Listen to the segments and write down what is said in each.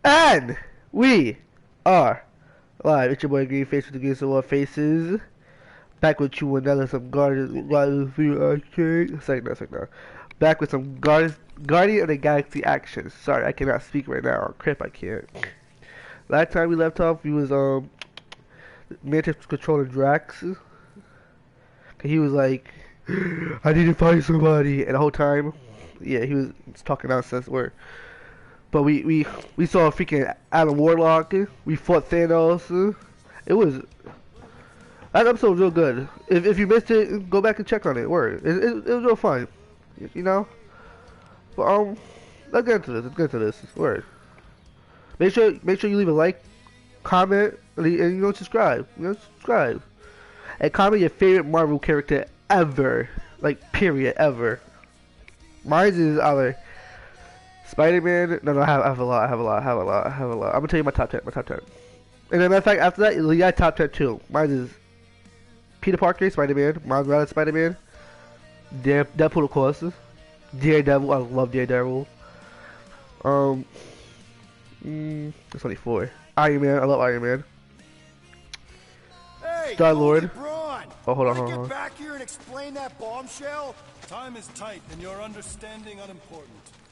And we are live. It's your boy Greenface with the Games of War Faces. Back with you another some Guardians of the Arcade. Second. Back with some Guardian of the Galaxy action. Sorry, I cannot speak right now. Crap, I can't. Last time we left off, we was Mantis controlling Drax. He was like, I need to find somebody, and the whole time, yeah, he was talking nonsense. But we saw a freaking Adam Warlock. We fought Thanos. It was that episode was real good. If you missed it, go back and check on it. Word, it was real fun. You know. But let's get into this. Word. Make sure you leave a like, comment, and subscribe. Subscribe. And comment your favorite Marvel character ever, like period ever. Mine is either Spider-Man. No, I have a lot. I'm gonna tell you my top 10. And as a matter of fact, after that, you got top 10 too. Mine is Peter Parker, Spider-Man, Miles Morales, Spider-Man, Deadpool, of course, Daredevil. I love Daredevil. That's only 4. Iron Man. I love Iron Man. Hey, Star-Lord. Oh, hold on. Get back here and explain that bombshell. Time is tight, and your understanding unimportant.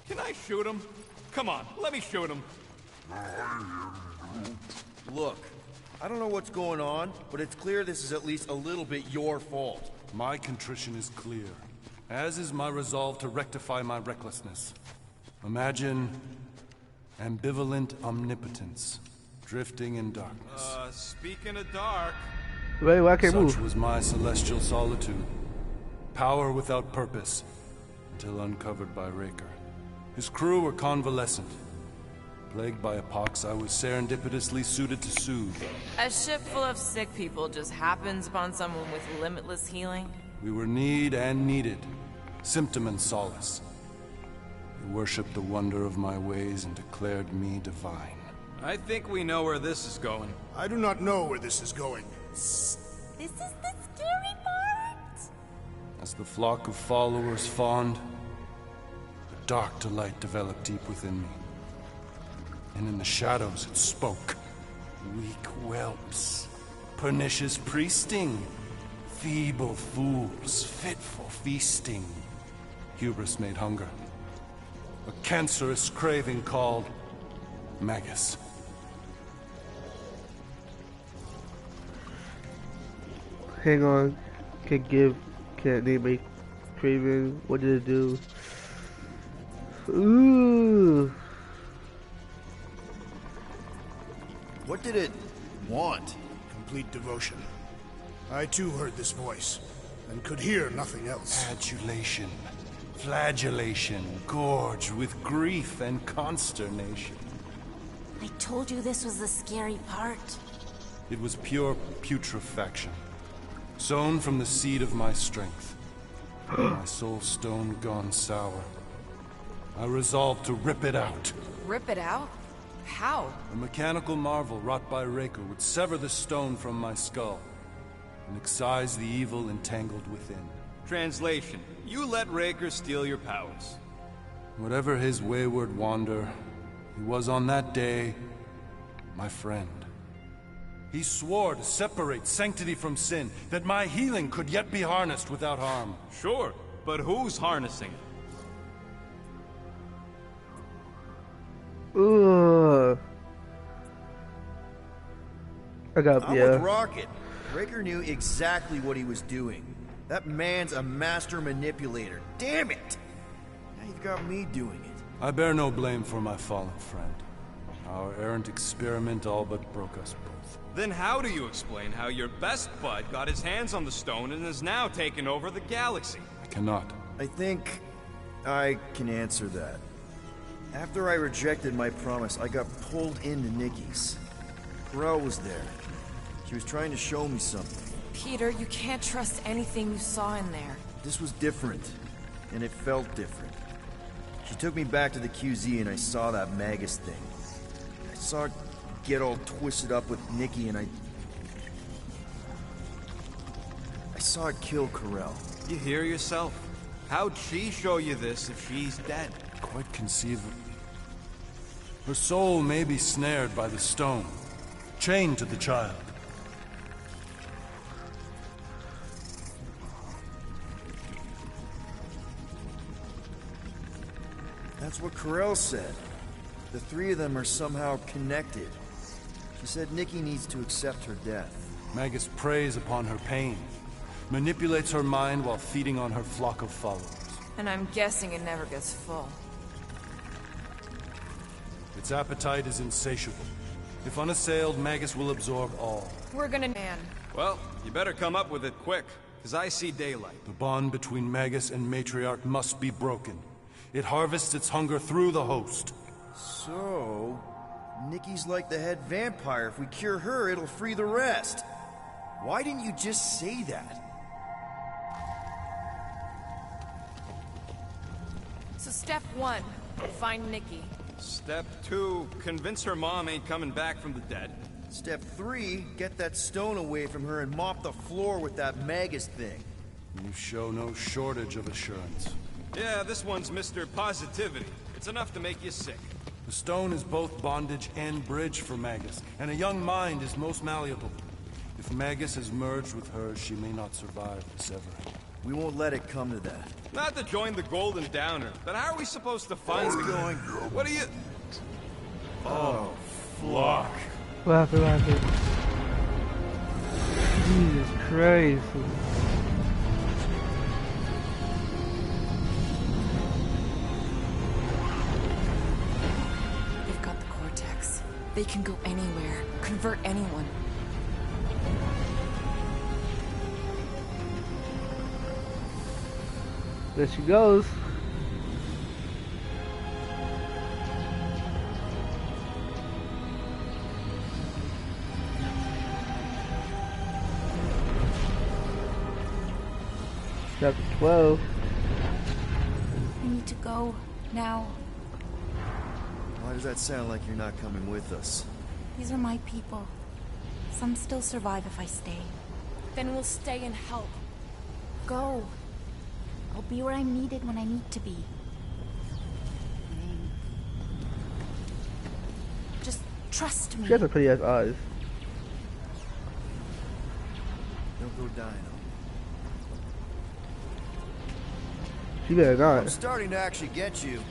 Can I shoot him? Come on, let me shoot him. Look, I don't know what's going on, but it's clear this is at least a little bit your fault. My contrition is clear, as is my resolve to rectify my recklessness. Imagine ambivalent omnipotence, drifting in darkness. Speaking of dark... Wait, I can't move. Such was my celestial solitude. Power without purpose, until uncovered by Raker. His crew were convalescent. Plagued by a pox, I was serendipitously suited to soothe. A ship full of sick people just happens upon someone with limitless healing? We were need and needed, symptom and solace. They worshipped the wonder of my ways and declared me divine. I think we know where this is going. I do not know where this is going. This is the scary part! As the flock of followers fawned, a dark delight developed deep within me. And in the shadows it spoke. Weak whelps, pernicious priesting, feeble fools, fit for feasting. Hubris made hunger. A cancerous craving called Magus. Hang on. Can't name a craven. What did it do? Ooh. What did it want? Complete devotion. I too heard this voice, and could hear nothing else. Adulation, flagellation, gorged with grief and consternation. I told you this was the scary part. It was pure putrefaction, sown from the seed of my strength. My soul stone gone sour. I resolved to rip it out. Rip it out? How? A mechanical marvel wrought by Raker would sever the stone from my skull and excise the evil entangled within. Translation: you let Raker steal your powers. Whatever his wayward wander, he was on that day my friend. He swore to separate sanctity from sin, that my healing could yet be harnessed without harm. Sure, but who's harnessing it? Ooh. I'm with Rocket. Raker knew exactly what he was doing. That man's a master manipulator. Damn it! Now you've got me doing it. I bear no blame for my fallen friend. Our errant experiment all but broke us both. Then how do you explain how your best bud got his hands on the stone and is now taking over the galaxy? I cannot. I think I can answer that. After I rejected my promise, I got pulled into Nikki's. Corel was there. She was trying to show me something. Peter, you can't trust anything you saw in there. This was different, and it felt different. She took me back to the QZ and I saw that Magus thing. I saw it get all twisted up with Nikki and I saw it kill Corel. You hear yourself? How'd she show you this if she's dead? Quite conceivable. Her soul may be snared by the stone, chained to the child. That's what Corell said. The three of them are somehow connected. She said Nikki needs to accept her death. Magus preys upon her pain, manipulates her mind while feeding on her flock of followers. And I'm guessing it never gets full. Its appetite is insatiable. If unassailed, Magus will absorb all. We're gonna man. Well, you better come up with it quick, because I see daylight. The bond between Magus and Matriarch must be broken. It harvests its hunger through the host. So, Nikki's like the head vampire. If we cure her, it'll free the rest. Why didn't you just say that? So step 1, find Nikki. Step 2, convince her mom ain't coming back from the dead. Step 3, get that stone away from her and mop the floor with that Magus thing. You show no shortage of assurance. Yeah, this one's Mr. Positivity. It's enough to make you sick. The stone is both bondage and bridge for Magus, and a young mind is most malleable. If Magus is merged with hers, she may not survive the severing. We won't let it come to that. Not to join the Golden Downer, but how are we supposed to find the going? What are you... Oh, flock. What happened? What happened? Jesus Christ. They've got the Cortex. They can go anywhere, convert anyone. There she goes. Chapter 12. We need to go now. Why does that sound like you're not coming with us? These are my people. Some still survive if I stay. Then we'll stay and help. Go. I'll be where I'm needed when I need to be. Just trust me. She has some pretty ass eyes. Don't go dying on me. She better I'm not. starting to actually get you.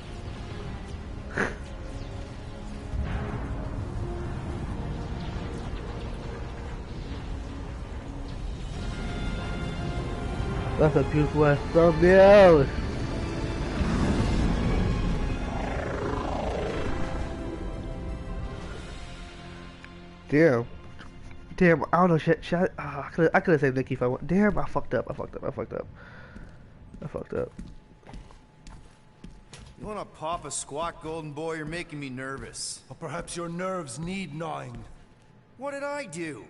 That's a beautiful ass thumbnail. Damn. Damn, I don't know, should I could have saved Nikki if I want. Damn, I fucked up. You wanna pop a squat, Golden Boy? You're making me nervous. Or perhaps your nerves need gnawing. What did I do?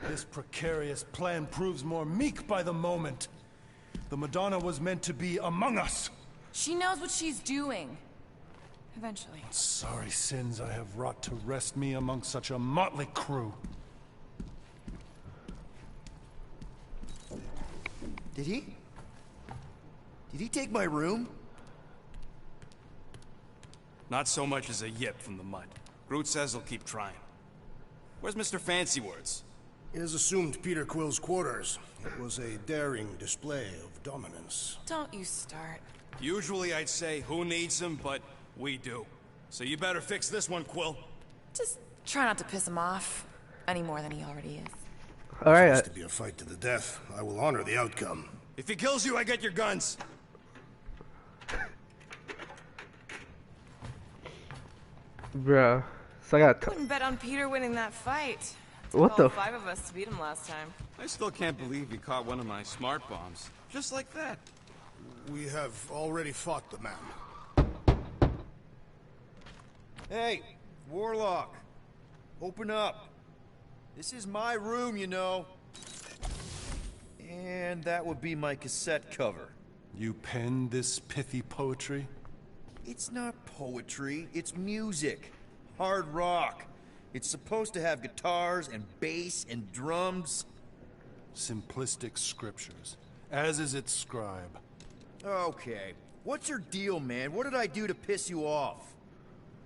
This precarious plan proves more meek by the moment. The Madonna was meant to be among us. She knows what she's doing. Eventually. Sorry sins I have wrought to wrest me among such a motley crew. Did he? Did he take my room? Not so much as a yip from the mud. Groot says he'll keep trying. Where's Mr. Fancy Words? It is assumed Peter Quill's quarters. It was a daring display of dominance. Don't you start. Usually I'd say, who needs him, but we do. So you better fix this one, Quill. Just try not to piss him off any more than he already is. Alright. It's to be a fight to the death. I will honor the outcome. If he kills you, I get your guns. Bruh. So I got Wouldn't bet on Peter winning that fight. What Took the all f- 5 of us to beat him last time. I still can't believe you caught one of my smart bombs. Just like that. We have already fought the man. Hey, Warlock. Open up. This is my room, you know. And that would be my cassette cover. You penned this pithy poetry? It's not poetry, it's music. Hard rock. It's supposed to have guitars and bass and drums. Simplistic scriptures, as is its scribe. Okay. What's your deal, man? What did I do to piss you off?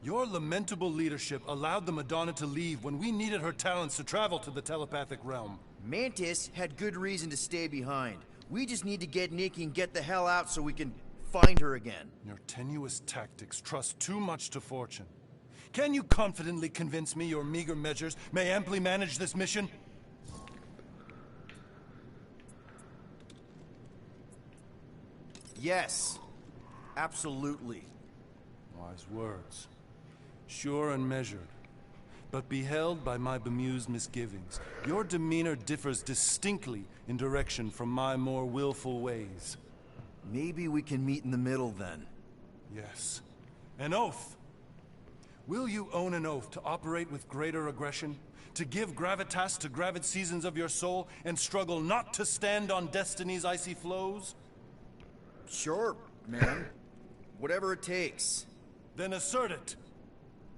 Your lamentable leadership allowed the Madonna to leave when we needed her talents to travel to the telepathic realm. Mantis had good reason to stay behind. We just need to get Nikki and get the hell out so we can find her again. Your tenuous tactics trust too much to fortune. Can you confidently convince me your meager measures may amply manage this mission? Yes. Absolutely. Wise words. Sure and measured. But beheld by my bemused misgivings, your demeanor differs distinctly in direction from my more willful ways. Maybe we can meet in the middle then. Yes. An oath. Will you own an oath to operate with greater aggression? To give gravitas to gravid seasons of your soul and struggle not to stand on destiny's icy flows? Sure, man. Whatever it takes. Then assert it.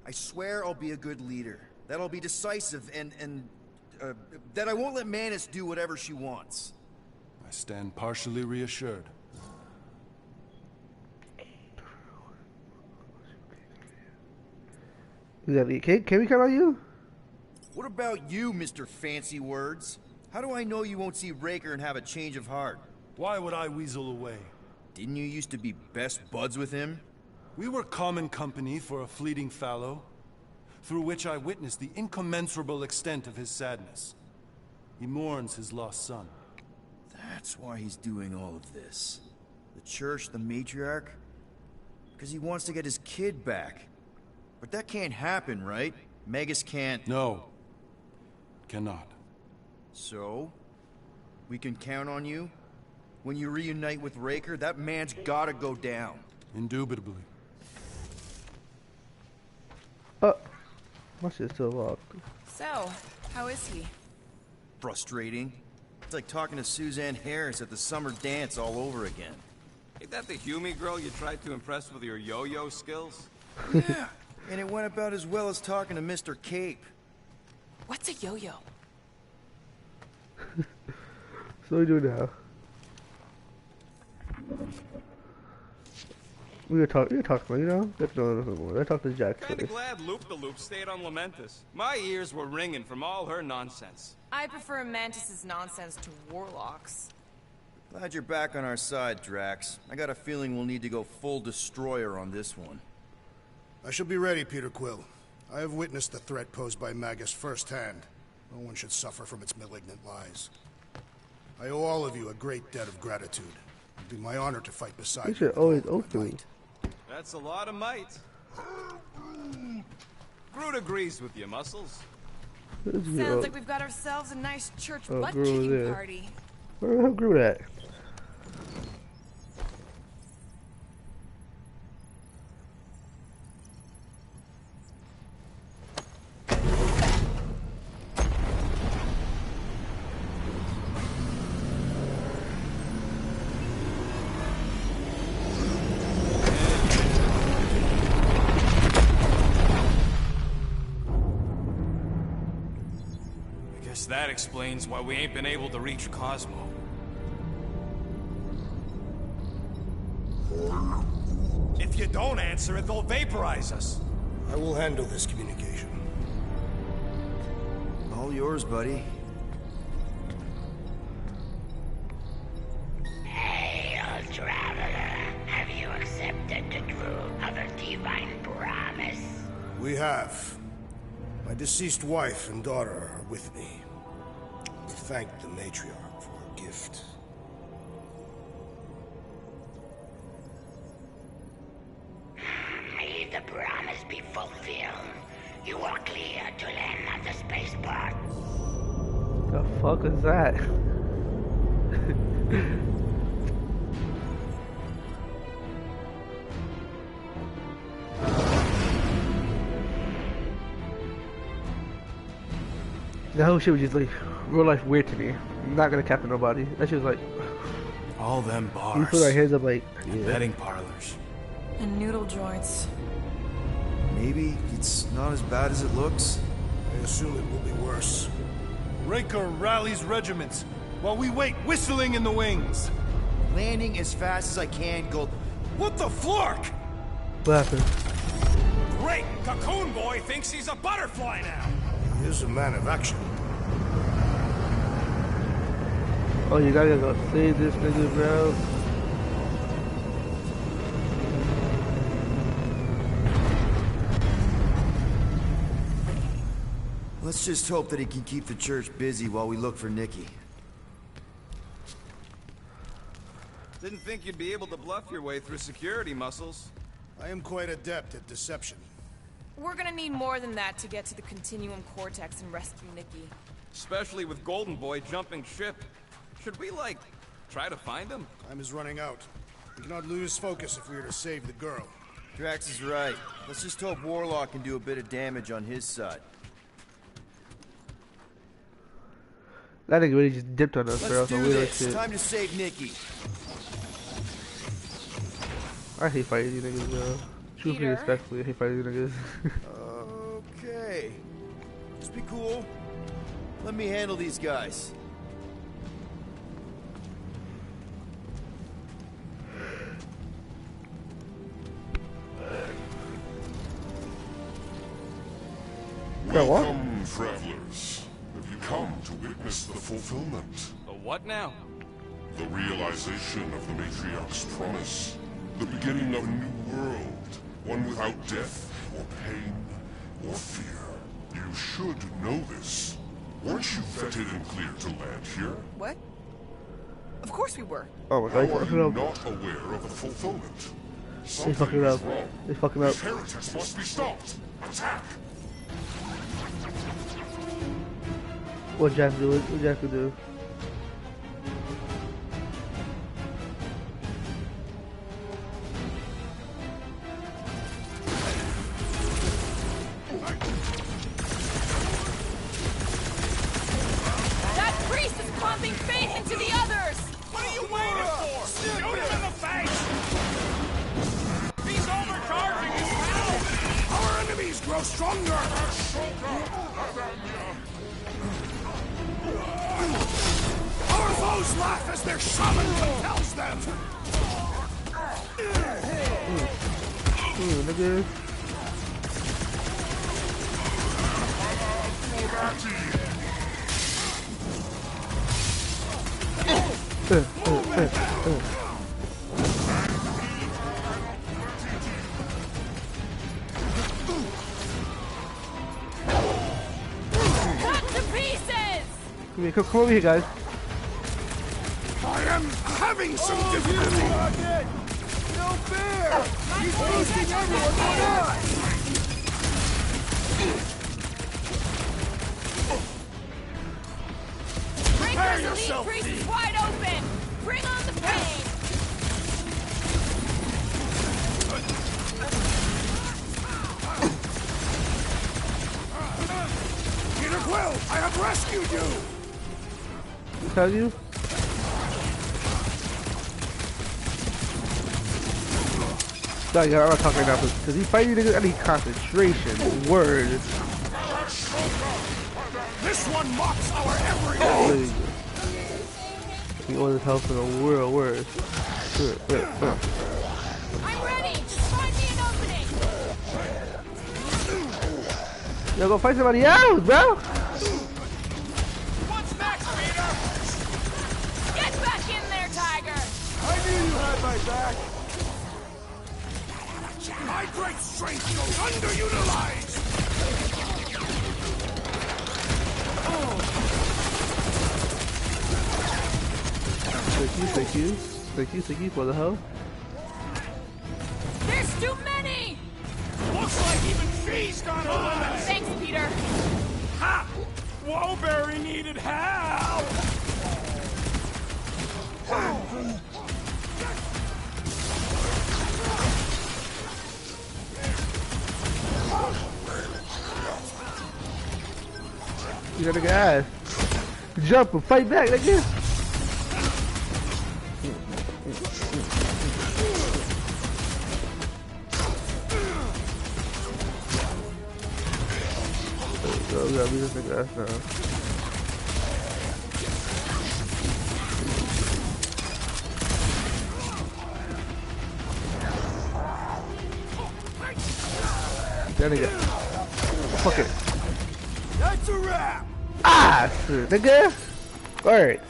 I swear I'll be a good leader. That I'll be decisive and that I won't let Mantis do whatever she wants. I stand partially reassured. Exactly. Can we count on you? What about you, Mr. Fancy Words? How do I know you won't see Raker and have a change of heart? Why would I weasel away? Didn't you used to be best buds with him? We were common company for a fleeting fallow, through which I witnessed the incommensurable extent of his sadness. He mourns his lost son. That's why he's doing all of this. The church, the matriarch? Because he wants to get his kid back. But that can't happen, right? Magus can't... No. Cannot. So? We can count on you? When you reunite with Raker, that man's gotta go down. Indubitably. My shit's still locked. So, how is he? Frustrating. It's like talking to Suzanne Harris at the summer dance all over again. Ain't that the Hume girl you tried to impress with your yo-yo skills? Yeah, and it went about as well as talking to Mr. Cape. What's a yo-yo? So we do now. We talk, you know? Let's know nothing more. Let's talk to Jack Kinda first. glad Loop-the-Loop stayed on Lamentus. My ears were ringing from all her nonsense. I prefer Mantis's nonsense to Warlock's. Glad you're back on our side, Drax. I got a feeling we'll need to go full destroyer on this one. I shall be ready, Peter Quill. I have witnessed the threat posed by Magus firsthand. No one should suffer from its malignant lies. I owe all of you a great debt of gratitude. It'll be my honor to fight beside you. You should always open me. That's a lot of might. Groot agrees with you, Muscles. Sounds like we've got ourselves a nice church Oh, butt-kicking Groot there. party. Where the hell grew that? That explains why we ain't been able to reach Cosmo. If you don't answer it, they'll vaporize us. I will handle this communication. All yours, buddy. Hail, traveler. Have you accepted the truth of a divine promise? We have. My deceased wife and daughter are with me. We thank the matriarch for her gift. May the promise be fulfilled. You are clear to land at the spaceport. The fuck is that? That whole shit was just like real life weird to me. I'm not gonna capture nobody. That shit was like, All them bars. we put our hands up like, and yeah. betting parlors. And noodle joints. Maybe it's not as bad as it looks. I assume it will be worse. Raker rallies regiments while we wait whistling in the wings. Landing as fast as I can, go... What the flark? What happened? Great! Cocoon Boy thinks he's a butterfly now! He is a man of action. Oh, you gotta go save this nigga, bro. Let's just hope that he can keep the church busy while we look for Nikki. Didn't think you'd be able to bluff your way through security, Muscles. I am quite adept at deception. We're gonna need more than that to get to the Continuum Cortex and rescue Nikki. Especially with Golden Boy jumping ship. Should we, like, try to find him? Time is running out. We cannot lose focus if we are to save the girl. Drax is right. Let's just hope Warlock can do a bit of damage on his side. That nigga really just dipped on us, bro. Let's Some do weird this. shit. Time to save Nikki. I hate fighting you niggas, bro. Truthfully, Peter? respectfully, I hate fighting you niggas. Okay. Just be cool. Let me handle these guys. Bro, what? Welcome, travelers. Have you come to witness the fulfillment? The what now? The realization of the Matriarch's promise. The beginning of a new world. One without death, or pain, or fear. You should know this. Weren't you vetted and cleared to land here? What? Of course we were. Oh my How god, he's are fucking you up. not aware of the fulfillment? He's Something fucking is up. wrong. He's fucking up. These heretics must be stopped. Attack! What Jack do? What Jack could do? That priest is pumping faith into the others! What are you waiting for? Shoot him in the face! He's overcharging his power! Our enemies grow stronger! Our foes laugh as their shaman compels them! Ooh, nigga. Cut to pieces! Come over here, guys. I am having some difficulty! No fair! He's boosting everyone but us! Breaker's elite priest is wide open! Bring on the pain! Peter Quill, I have rescued you! Tell you? Sorry, I'm not talking right now because he's fighting niggas. I need concentration. Word. This one mocks our every move! He orders help in the world. Word. I'm ready! Just find me an opening! Yo, go fight somebody else, bro. What's next, Peter? Get back in there, Tiger! I knew you had my back! My great strength goes underutilized! Thank you for the help. There's too many! Looks like even she's gone alive! Thanks, Peter. Ha! Woeberry needed help! You got a guy. Jump and fight back, nigga. Oh, we gotta beat this nigga ass now. That nigga. Fuck it. That's a wrap! Ah, shit, nigga. Alright.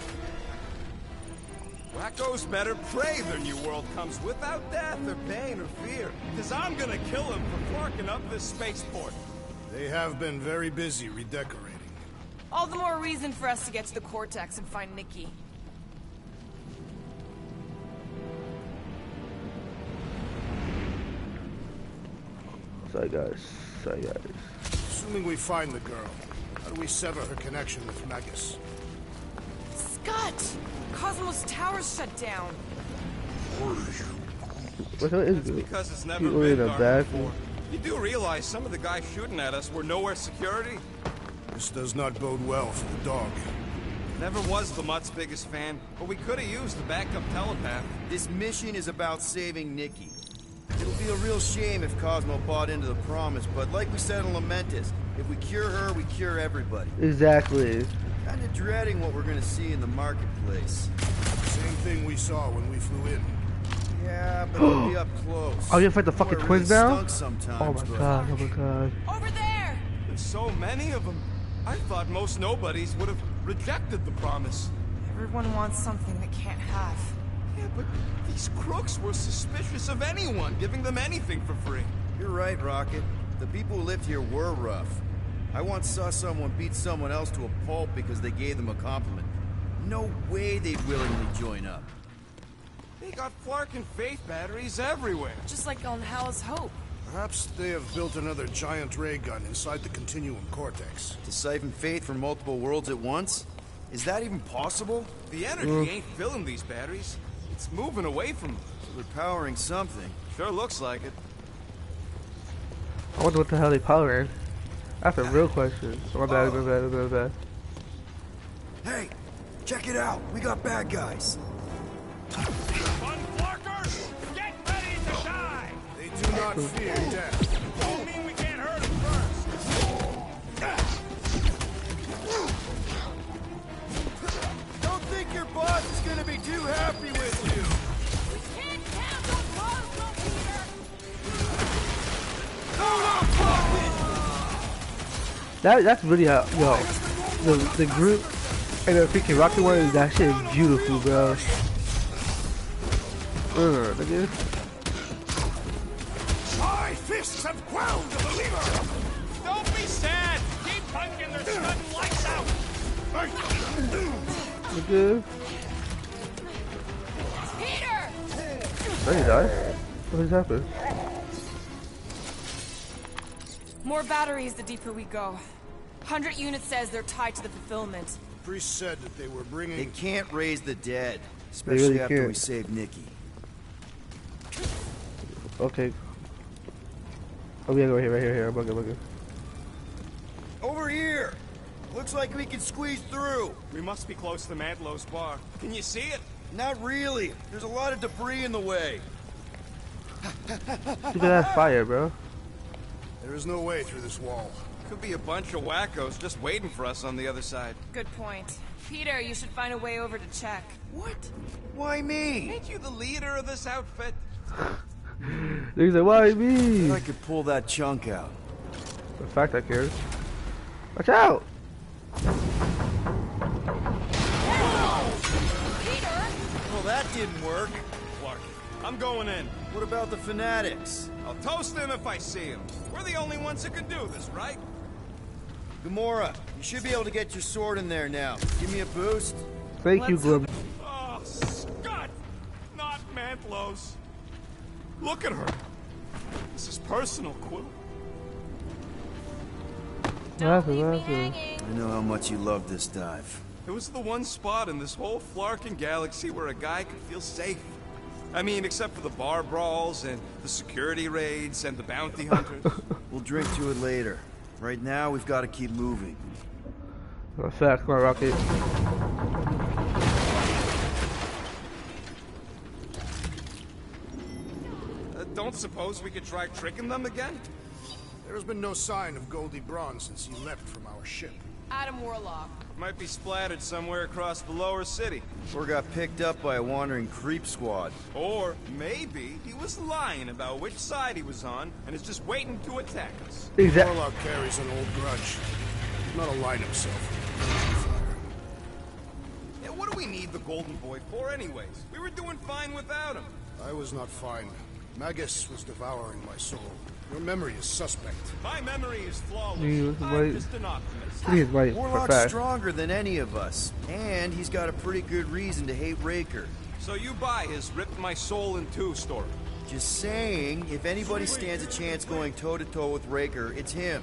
Wackos better pray their new world comes without death or pain or fear. Because I'm gonna kill him for flarking up this spaceport. They have been very busy redecorating. All the more reason for us to get to the Cortex and find Nikki. Sorry guys. Sorry guys. Assuming we find the girl, how do we sever her connection with Magus? Scott! Cosmos Tower's shut down. What is That's good? because it's never You been in a dark bad before. You do realize some of the guys shooting at us were nowhere security? This does not bode well for the dog. Never was the Mutt's biggest fan, but we could have used the backup telepath. This mission is about saving Nikki. It'll be a real shame if Cosmo bought into the promise, but like we said in Lamentus, if we cure her, we cure everybody. Exactly. Kinda dreading what we're gonna see in the marketplace. Same thing we saw when we flew in. Yeah, but it'll be up close. Oh, you fight the fucking Boy, it twins really now? stunk sometimes, Oh my but- god, oh my god. Over there! There's so many of them. I thought most nobodies would have rejected the promise. Everyone wants something they can't have. Yeah, but these crooks were suspicious of anyone giving them anything for free. You're right, Rocket. The people who lived here were rough. I once saw someone beat someone else to a pulp because they gave them a compliment. No way they'd willingly join up. They got Flark and Faith batteries everywhere. Just like on Hell's Hope. Perhaps they have built another giant ray gun inside the Continuum Cortex. To siphon Faith from multiple worlds at once? Is that even possible? The energy ain't filling these batteries. It's moving away from them. So they're powering something. Sure looks like it. I wonder what the hell they powering. That's a real question. My bad, my bad, my bad. Hey, check it out. We got bad guys. Fun Flarkers, get ready to die! They do not fear death. Don't mean we can't hurt them first. Don't think your boss is gonna be too happy with you. We can't handle Cosmo, Peter! That's really how, yo, the group and the freaking rocket one, that shit is beautiful, bro. Nigga. My fists have quelled the believer! Don't be sad! Keep punking their sudden lights out! Nigga. Peter! Did he die? What has happened? More batteries the deeper we go. 100 units says they're tied to the fulfillment. Priest said that they were They bringing... can't raise the dead, especially really after can't. we save Nikki. Okay. Oh, yeah, go right here. I'm bugging. Over here! Looks like we can squeeze through. We must be close to Mantlo's bar. Can you see it? Not really. There's a lot of debris in the way. Look at that fire, bro. There is no way through this wall. Could be a bunch of wackos just waiting for us on the other side. Good point. Peter, you should find a way over to check. What? Why me? Ain't you the leader of this outfit? Niggas like, why me? I could pull that chunk out. In fact, I care. Watch out! Well, that didn't work. Clark, I'm going in. What about the fanatics? I'll toast them if I see them. We're the only ones that can do this, right? Gamora, you should be able to get your sword in there now. Give me a boost. Thank you, Glim. Oh, Scott! Not Mantlo's. Look at her. This is personal, Quill. Don't leave me What happened? hanging. I know how much you love this dive. It was the one spot in this whole Flarkin galaxy where a guy could feel safe. I mean, except for the bar brawls and the security raids and the bounty hunters. We'll drink to it later. Right now, we've got to keep moving. Oh, fact, come on, Rocket. Don't suppose we could try tricking them again? There has been no sign of Goldie Braun since he left from our ship. Adam Warlock. Might be splattered somewhere across the lower city. Or got picked up by a wandering creep squad. Or maybe he was lying about which side he was on and is just waiting to attack us. Exactly. Warlock carries an old grudge. He's not aligned himself. Yeah, what do we need the Golden Boy for anyways? We were doing fine without him. I was not fine. Magus was devouring my soul. Your memory is suspect. My memory is flawless. He I'm just an optimist. He's right for Warlock's fast. stronger than any of us. And he's got a pretty good reason to hate Raker. So you buy his ripped my soul in two story. Just saying, if anybody stands a chance going toe-to-toe with Raker, it's him.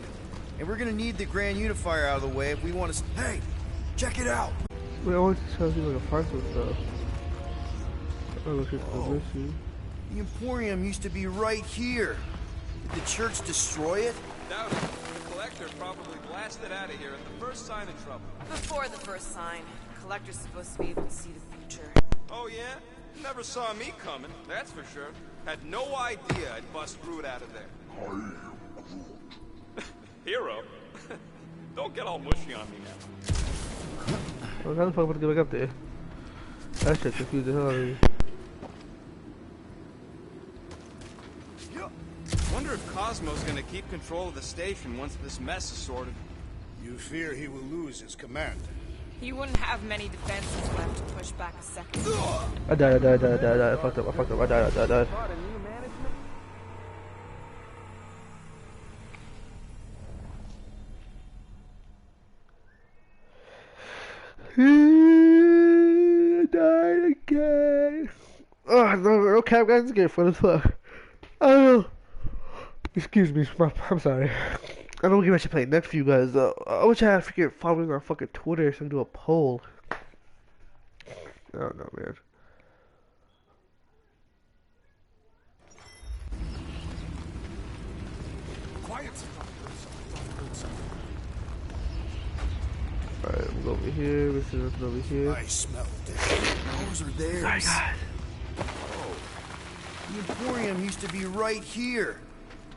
And we're gonna need the Grand Unifier out of the way if we want to... Hey! Check it out! Wait, I want to show you like a parcel stuff. Oh, look at the mission. The Emporium used to be right here. Did the church destroy it? Doubt it. The Collector probably blasted out of here at the first sign of trouble. Before the first sign, Collector's supposed to be able to see the future. Oh yeah? Never saw me coming, that's for sure. Had no idea I'd bust Groot out of there. I am Groot. Hero? Don't get all mushy on me now. Well, how the fuck am I gonna get back up there? That shit confused the hell out of me. Wonder if Cosmo's gonna keep control of the station once this mess is sorted. You fear he will lose his command. He wouldn't have many defenses left to push back a second. I died. I fucked up. I died. I died again. Oh, no cap, guys. It's getting fun as fuck. Oh, excuse me. I'm sorry. I don't think I should play next for you guys, though. I wish I had freaking following our fucking Twitter so I can do a poll. I don't know, man. Quiet. Alright, we'll go over here. This is nothing over here. I smell death. Those are theirs. My God. Oh. The Emporium used to be right here.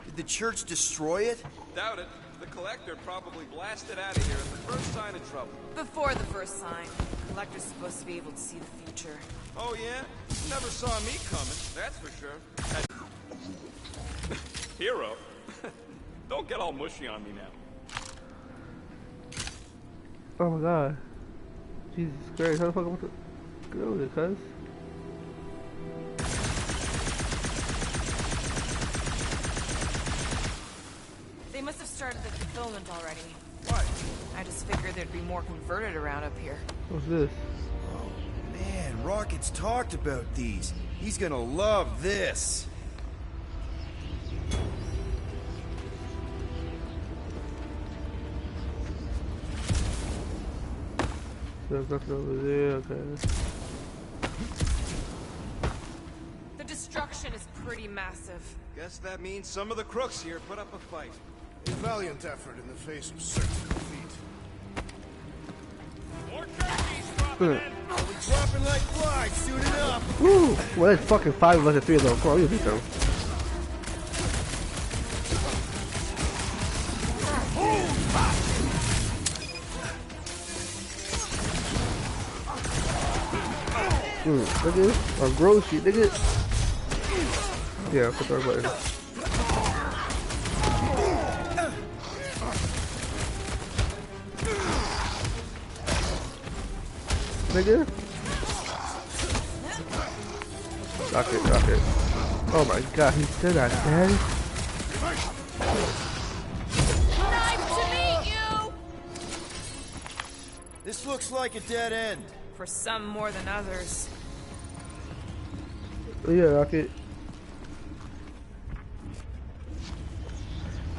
Did the church destroy it? Doubt it. The Collector probably blasted out of here at the first sign of trouble. Before the first sign, Collector's supposed to be able to see the future. Oh yeah? Never saw me coming, that's for sure. Hero? Don't get all mushy on me now. Oh my God. Jesus Christ, how the fuck am I supposed to get over there, cuz? They must have started the fulfillment already. What? I just figured there'd be more converted around up here. What's this? Oh, man, Rocket's talked about these. He's gonna love this. There's nothing over there, okay. The destruction is pretty massive. Guess that means some of the crooks here put up a fight. A valiant effort in the face of certain defeat. More turkeys dropping in! We'll be dropping like flies soon enough. Woo! Well, there's fucking 5 of us and 3 of them. Come on, we'll beat them. Nigga, or gross shit, nigga. Yeah, put our button. Nigga. Rock it. Oh my God, he's still not dead. Nice to meet you! This looks like a dead end. For some more than others. Oh, yeah, Rocket.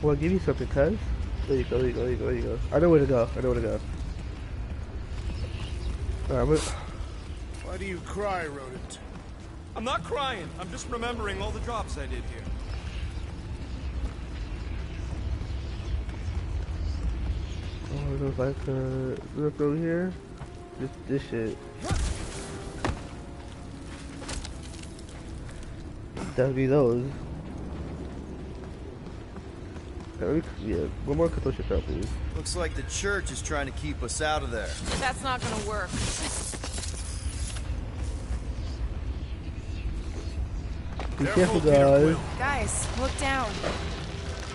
Well, give me something, cuz. There you go. I know where to go. Alright, Why do you cry, Rodent? I'm not crying, I'm just remembering all the drops I did here. oh, it looks like, look over here. This shit. That would be those. Yeah, one more throw shit down, please. Looks like the church is trying to keep us out of there. That's not gonna work. Be careful, guys. Guys, look down.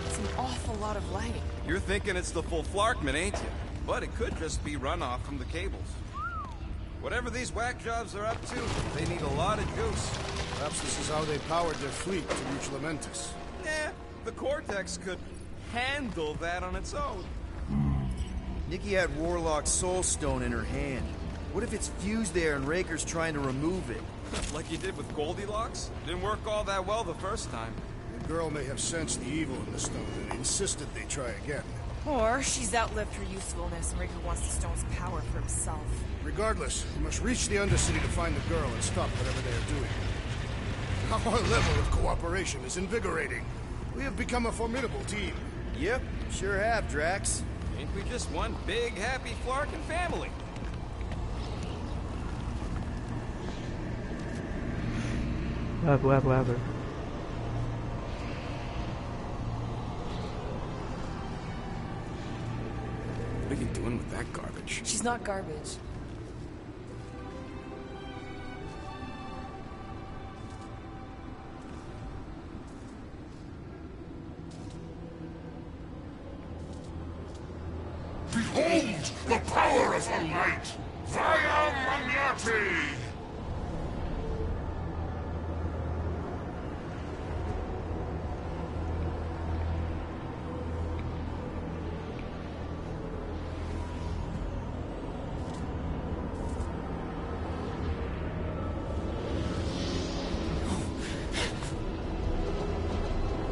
It's an awful lot of light. You're thinking it's the full Flarkman, ain't you? But it could just be runoff from the cables. Whatever these whack jobs are up to, they need a lot of juice. Perhaps this is how they powered their fleet to reach Lamentus. Eh, the Cortex could handle that on its own. Nikki had Warlock's soul stone in her hand. What if it's fused there and Raker's trying to remove it? Like you did with Goldilocks? Didn't work all that well the first time. The girl may have sensed the evil in the stone and insisted they try again. Or she's outlived her usefulness and Raker wants the stone's power for himself. Regardless, we must reach the Undercity to find the girl and stop whatever they are doing. Our level of cooperation is invigorating. We have become a formidable team. Yep, sure have, Drax. Ain't we just one big, happy Flarkin family? What happened? What are you doing with that garbage? She's not garbage. Behold the power of the light! Via Magnati!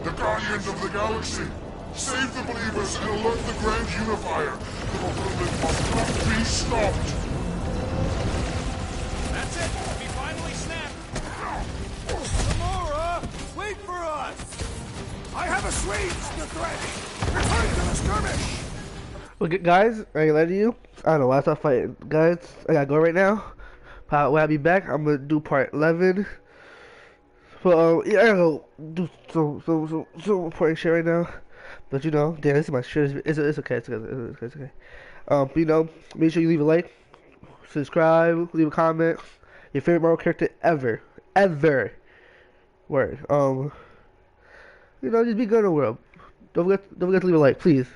The Guardians of the Galaxy! Save the believers and alert the Grand Unifier! The movement must not be stopped! That's it! We finally snapped! Gamora! Wait for us! I have assuaged the threat! Return to the skirmish! Okay, guys, I ain't letting you. I don't know why I stopped fighting. Guys, I gotta go right now. When I be back, I'm gonna do part 11. So, yeah, I gotta go do some important shit right now. But you know, damn, this is my shit. It's okay. It's okay. You know, make sure you leave a like, subscribe, leave a comment. Your favorite Marvel character ever. Word. You know, just be good in the world. Don't forget to leave a like, please.